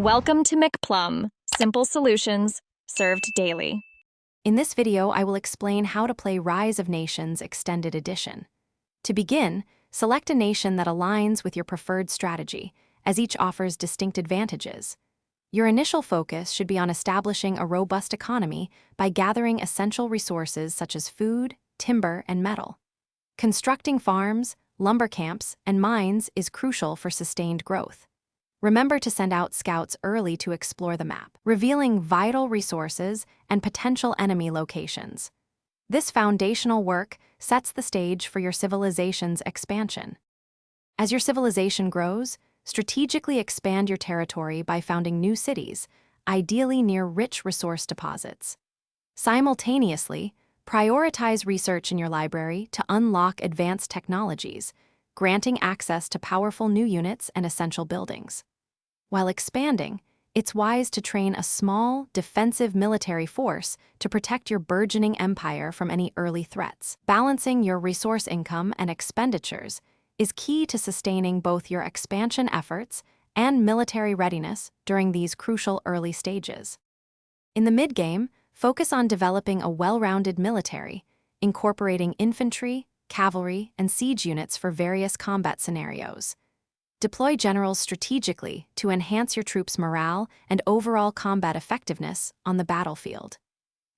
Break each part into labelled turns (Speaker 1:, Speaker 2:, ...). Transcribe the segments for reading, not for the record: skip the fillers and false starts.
Speaker 1: Welcome to McPlum, simple solutions served daily.
Speaker 2: In this video, I will explain how to play Rise of Nations Extended Edition. To begin, select a nation that aligns with your preferred strategy, as each offers distinct advantages. Your initial focus should be on establishing a robust economy by gathering essential resources such as food, timber, and metal. Constructing farms, lumber camps, and mines is crucial for sustained growth. Remember to send out scouts early to explore the map, revealing vital resources and potential enemy locations. This foundational work sets the stage for your civilization's expansion. As your civilization grows, strategically expand your territory by founding new cities, ideally near rich resource deposits. Simultaneously, prioritize research in your library to unlock advanced technologies, granting access to powerful new units and essential buildings. While expanding, it's wise to train a small, defensive military force to protect your burgeoning empire from any early threats. Balancing your resource income and expenditures is key to sustaining both your expansion efforts and military readiness during these crucial early stages. In the mid-game, focus on developing a well-rounded military, incorporating infantry, cavalry, and siege units for various combat scenarios. Deploy generals strategically to enhance your troops' morale and overall combat effectiveness on the battlefield.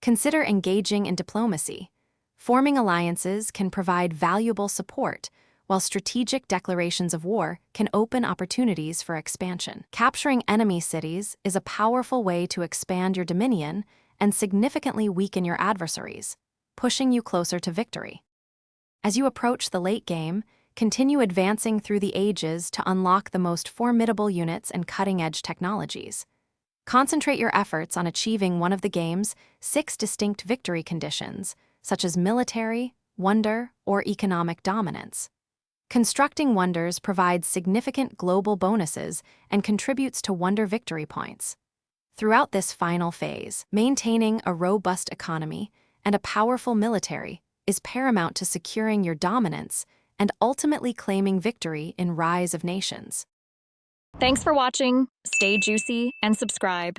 Speaker 2: Consider engaging in diplomacy. Forming alliances can provide valuable support, while strategic declarations of war can open opportunities for expansion. Capturing enemy cities is a powerful way to expand your dominion and significantly weaken your adversaries, pushing you closer to victory. As you approach the late game, continue advancing through the ages to unlock the most formidable units and cutting-edge technologies. Concentrate your efforts on achieving one of the game's 6 distinct victory conditions, such as military, wonder, or economic dominance. Constructing wonders provides significant global bonuses and contributes to wonder victory points. Throughout this final phase, maintaining a robust economy and a powerful military is paramount to securing your dominance and ultimately claiming victory in Rise of Nations.
Speaker 1: Thanks for watching, stay juicy, and subscribe.